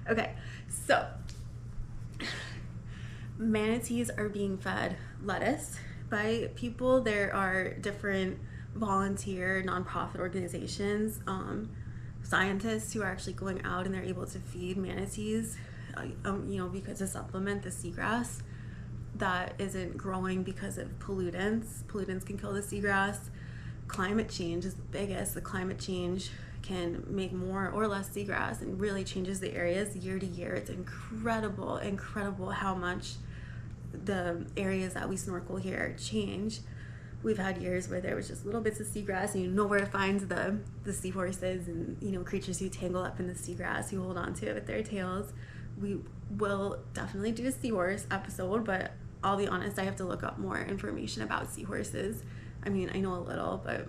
Okay, so manatees are being fed lettuce by people. There are different volunteer nonprofit organizations, scientists who are actually going out and they're able to feed manatees, because to supplement the seagrass that isn't growing because of pollutants. Pollutants can kill the seagrass. Climate change is the biggest. The climate change can make more or less seagrass and really changes the areas year to year. It's incredible how much the areas that we snorkel here change. We've had years where there was just little bits of seagrass and you know where to find the seahorses and creatures who tangle up in the seagrass who hold on to it with their tails. We will definitely do a seahorse episode, but I'll be honest, I have to look up more information about seahorses. I mean, I know a little, but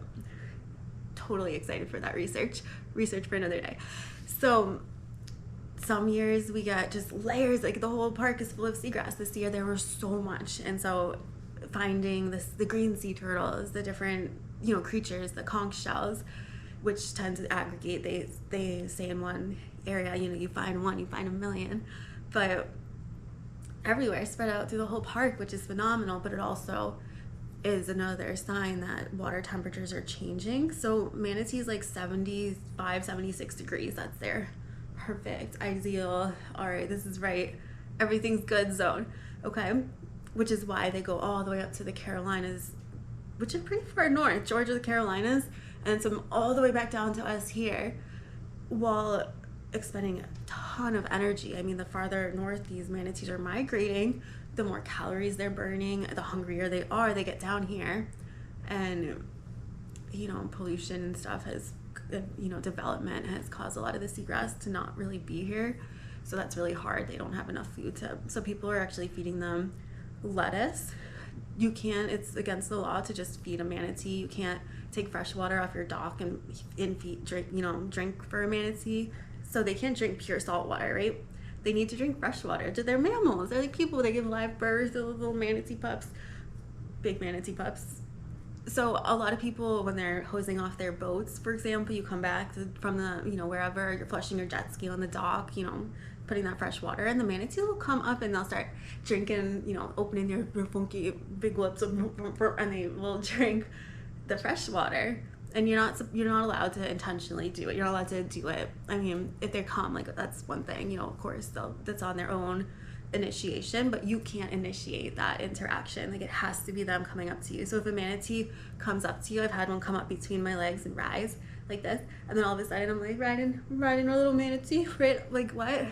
totally excited for that research for another day. So some years we get just layers, like the whole park is full of seagrass. This year there were so much, and so finding the green sea turtles, the different creatures, the conch shells, which tend to aggregate. They say in one area, you find one, you find a million, but everywhere, spread out through the whole park, which is phenomenal. But it also is another sign that water temperatures are changing. So manatees like 75, 76 degrees, that's their perfect, ideal, all right, this is right, everything's good zone, okay? Which is why they go all the way up to the Carolinas, which is pretty far north, Georgia, the Carolinas, and some all the way back down to us here, while expending a ton of energy. I mean, the farther north these manatees are migrating, the more calories they're burning, the hungrier they are. They get down here, and pollution and stuff has, development has caused a lot of the seagrass to not really be here. So that's really hard. They don't have enough food so people are actually feeding them lettuce. You can't, it's against the law to just feed a manatee. You can't take fresh water off your dock and drink for a manatee. So they can't drink pure salt water, right? They need to drink fresh water. They're mammals. They're like people. They give live birth to little manatee pups, big manatee pups. So a lot of people, when they're hosing off their boats, for example, you come back from the, wherever, you're flushing your jet ski on the dock, putting that fresh water, and the manatee will come up and they'll start drinking, opening their funky big lips, and they will drink the fresh water. And you're not allowed to intentionally do it. You're not allowed to do it. I mean, if they come, like, that's one thing, of course, that's on their own initiation, but you can't initiate that interaction. Like, it has to be them coming up to you. So if a manatee comes up to you, I've had one come up between my legs and rise like this, and then all of a sudden I'm like riding a little manatee, right? Like, what?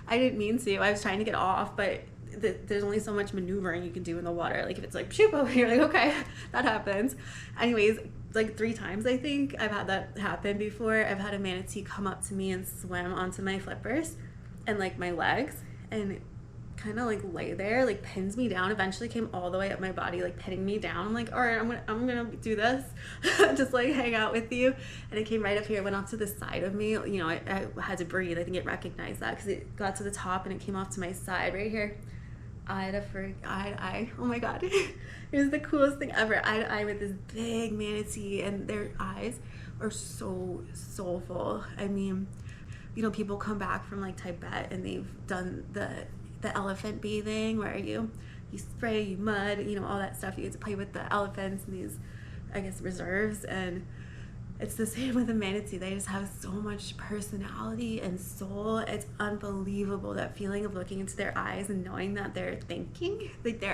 I didn't mean to. I was trying to get off, but there's only so much maneuvering you can do in the water. Like, if it's like shoop over, you're like, okay, that happens. Anyways, like 3 times I think I've had that happen before. I've had a manatee come up to me and swim onto my flippers and like my legs, and kind of like lay there, like pins me down. Eventually came all the way up my body, like pinning me down. I'm like, all right, I'm gonna do this, just like hang out with you. And it came right up here, went off to the side of me. I had to breathe. I think it recognized that because it got to the top and it came off to my side right here. Eye to eye. Oh my god, it was the coolest thing ever. Eye to eye with this big manatee, and their eyes are so soulful. I mean, people come back from like Tibet and they've done the elephant bathing where you spray, you mud, all that stuff. You get to play with the elephants in these, I guess, reserves, and it's the same with a manatee. They just have so much personality and soul. It's unbelievable, that feeling of looking into their eyes and knowing that they're thinking, like they're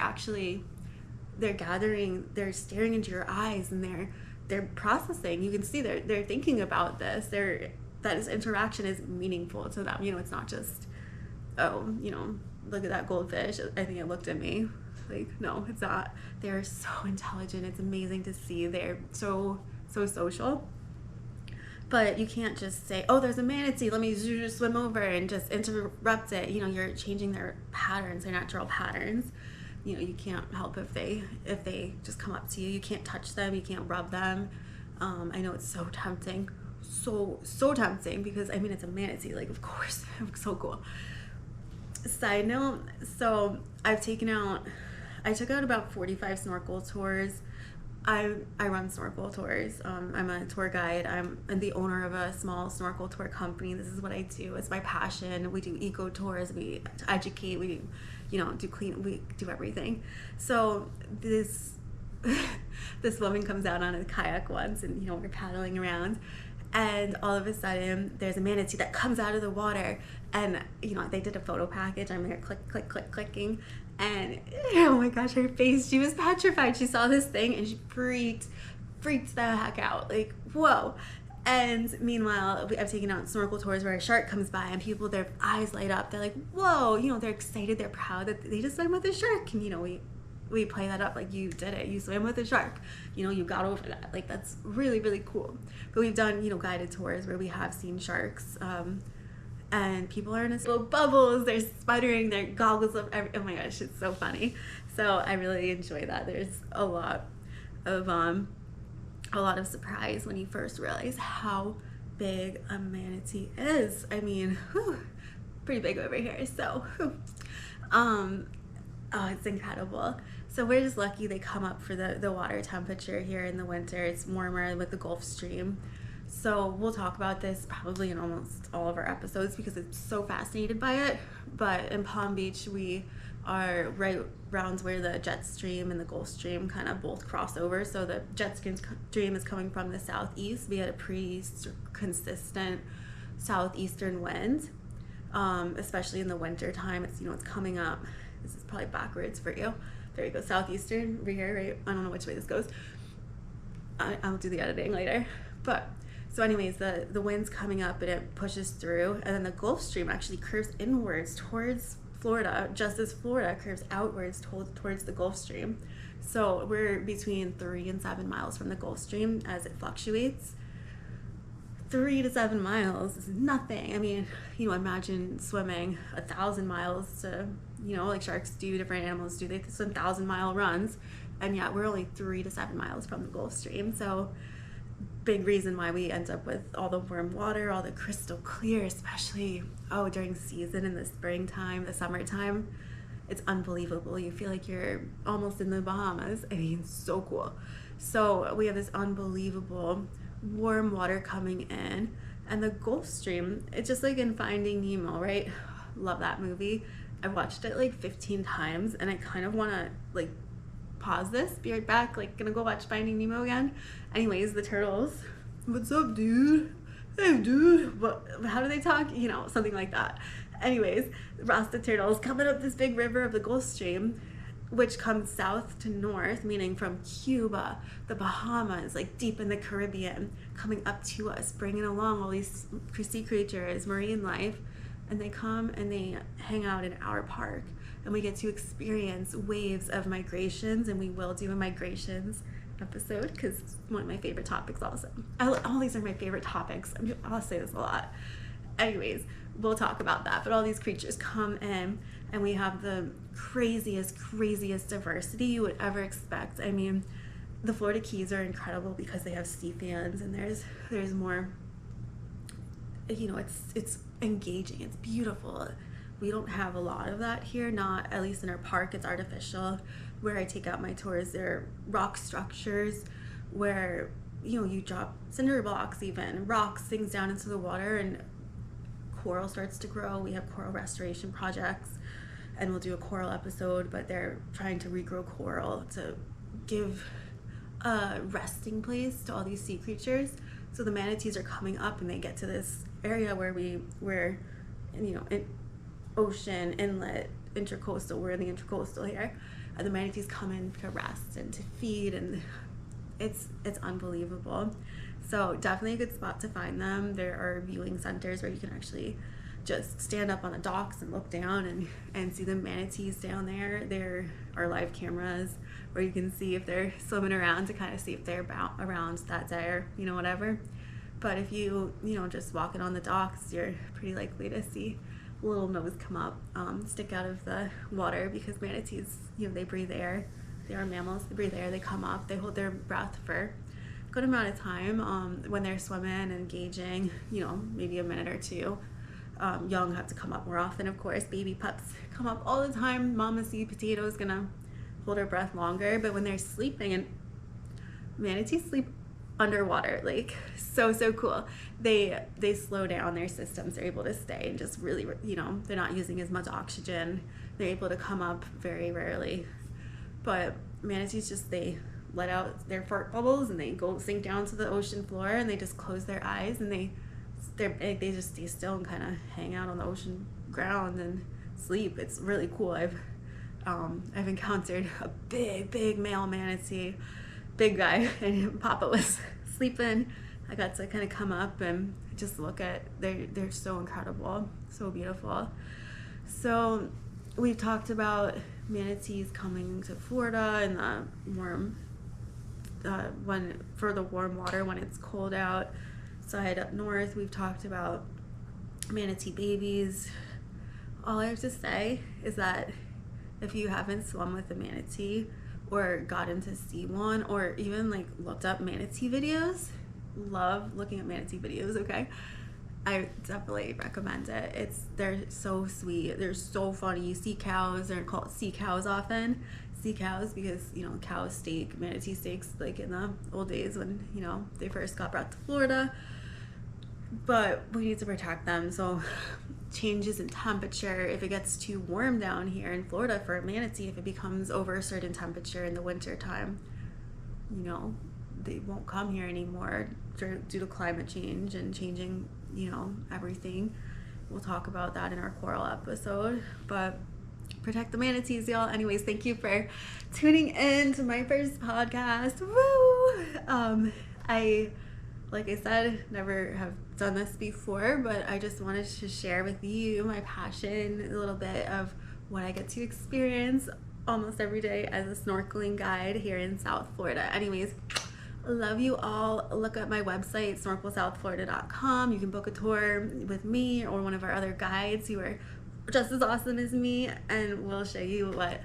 gathering, they're staring into your eyes, and they're processing. You can see they're thinking about this. That this interaction is meaningful to them. It's not just, oh, look at that goldfish, I think it looked at me. Like, no, it's not. They're so intelligent. It's amazing to see. They're so social. But you can't just say, oh, there's a manatee, let me just swim over and just interrupt it. You're changing their patterns, their natural patterns. You can't help if they just come up to you. You can't touch them, you can't rub them. I know it's so tempting, so tempting, because I mean, it's a manatee, like, of course. It looks so cool. Side note, so I took out about 45 snorkel tours. I run snorkel tours. I'm a tour guide. I'm the owner of a small snorkel tour company. This is what I do. It's my passion. We do eco tours. We educate. We, do clean. We do everything. So this this woman comes out on a kayak once, and we're paddling around, and all of a sudden there's a manatee that comes out of the water, and they did a photo package. I'm there clicking. And oh my gosh, her face, she was petrified. She saw this thing and she freaked the heck out. Like, whoa. And meanwhile, I've taken out snorkel tours where a shark comes by and people, their eyes light up. They're like, whoa, they're excited, they're proud that they just swam with a shark. And we play that up like, you did it, you swam with a shark. You got over that. Like, that's really, really cool. But we've done, guided tours where we have seen sharks. And people are in his little bubbles, they're sputtering, their goggles up, oh my gosh, it's so funny. So I really enjoy that. There's a lot of surprise when you first realize how big a manatee is. I mean, pretty big over here. So, oh, it's incredible. So we're just lucky they come up for the water temperature here in the winter. It's warmer with the Gulf Stream. So we'll talk about this probably in almost all of our episodes because I'm so fascinated by it. But in Palm Beach, we are right around where the jet stream and the Gulf Stream kind of both cross over. So the jet stream is coming from the southeast. We had a pretty consistent southeastern wind, especially in the winter time. It's it's coming up. This is probably backwards for you. There you go, southeastern over here, right? I don't know which way this goes. I'll do the editing later. But so anyways, the wind's coming up and it pushes through, and then the Gulf Stream actually curves inwards towards Florida, just as Florida curves outwards towards the Gulf Stream. So we're between 3 and 7 miles from the Gulf Stream as it fluctuates. 3 to 7 miles is nothing. I mean, imagine swimming 1,000 miles to, like sharks do, different animals do, they swim 1,000-mile runs, and yet we're only 3 to 7 miles from the Gulf Stream. So big reason why we end up with all the warm water, all the crystal clear, especially during season in the springtime, the summertime. It's unbelievable. You feel like you're almost in the Bahamas. I mean, so cool. So we have this unbelievable warm water coming in, and the Gulf Stream, it's just like in Finding Nemo, right? Love that movie. I've watched it like 15 times, and I kind of want to like pause this, be right back, like gonna go watch Finding Nemo again. Anyways, the turtles, what's up, dude? Hey, dude. What? How do they talk? Something like that. Anyways, Rasta turtles coming up this big river of the Gulf Stream, which comes south to north, meaning from Cuba, the Bahamas, like deep in the Caribbean, coming up to us, bringing along all these sea creatures, marine life, and they come and they hang out in our park. And we get to experience waves of migrations, and we will do a migrations episode because it's one of my favorite topics also. All these are my favorite topics. I'll say this a lot. Anyways, we'll talk about that. But all these creatures come in, and we have the craziest diversity you would ever expect. I mean, the Florida Keys are incredible because they have sea fans, and there's more, it's engaging, it's beautiful. We don't have a lot of that here, not at least in our park. It's artificial. Where I take out my tours, there are rock structures where you drop cinder blocks, even rocks, things down into the water, and coral starts to grow. We have coral restoration projects, and we'll do a coral episode, but they're trying to regrow coral to give a resting place to all these sea creatures. So the manatees are coming up, and they get to this area where we're in ocean, inlet, intercoastal. We're in the intercoastal here, and the manatees come in to rest and to feed, and it's unbelievable. So definitely a good spot to find them. There are viewing centers where you can actually just stand up on the docks and look down and see the manatees down there. There are live cameras where you can see if they're swimming around to kind of see if they're around that day or whatever. But if you just walking on the docks, you're pretty likely to see a little nose come up, stick out of the water, because manatees, they breathe air. They are mammals. They breathe air. They come up. They hold their breath for a good amount of time when they're swimming and engaging, maybe a minute or two. Young have to come up more often, of course. Baby pups come up all the time. Mama seed potato is gonna hold her breath longer, but when they're sleeping and manatees sleep underwater, like so cool. They slow down their systems. They're able to stay and just really, you know, they're not using as much oxygen. They're able to come up very rarely. But manatees just, they let out their fart bubbles and they go sink down to the ocean floor, and they just close their eyes, and they just stay still and kind of hang out on the ocean ground and sleep. It's really cool. I've encountered a big male manatee, big guy, and Papa was sleeping. I got to kind of come up and just look at, they're so incredible, so beautiful. So we've talked about manatees coming to Florida in the warm, for the warm water when it's cold out. Side up north, we've talked about manatee babies. All I have to say is that if you haven't swum with a manatee or gotten to see one, or even like looked up manatee videos, love looking at manatee videos, okay? I definitely recommend it. They're so sweet. They're so funny. You see cows, they're called sea cows often. Sea cows because, you know, cow steak, manatee steaks, like in the old days when, you know, they first got brought to Florida. But we need to protect them. So changes in temperature, if it gets too warm down here in Florida for a manatee, if it becomes over a certain temperature in the winter time, you know, they won't come here anymore due to climate change and changing, you know, everything. We'll talk about that in our coral episode. But protect the manatees, y'all. Anyways, thank you for tuning in to my first podcast. Woo! Like I said, never have done this before, but I just wanted to share with you my passion, a little bit of what I get to experience almost every day as a snorkeling guide here in South Florida. Anyways, love you all. Look at my website, snorkelsouthflorida.com. You can book a tour with me or one of our other guides who are just as awesome as me, and we'll show you what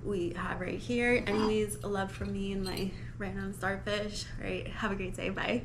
we have right here. Anyways, love from me and my random starfish. All right, have a great day. Bye.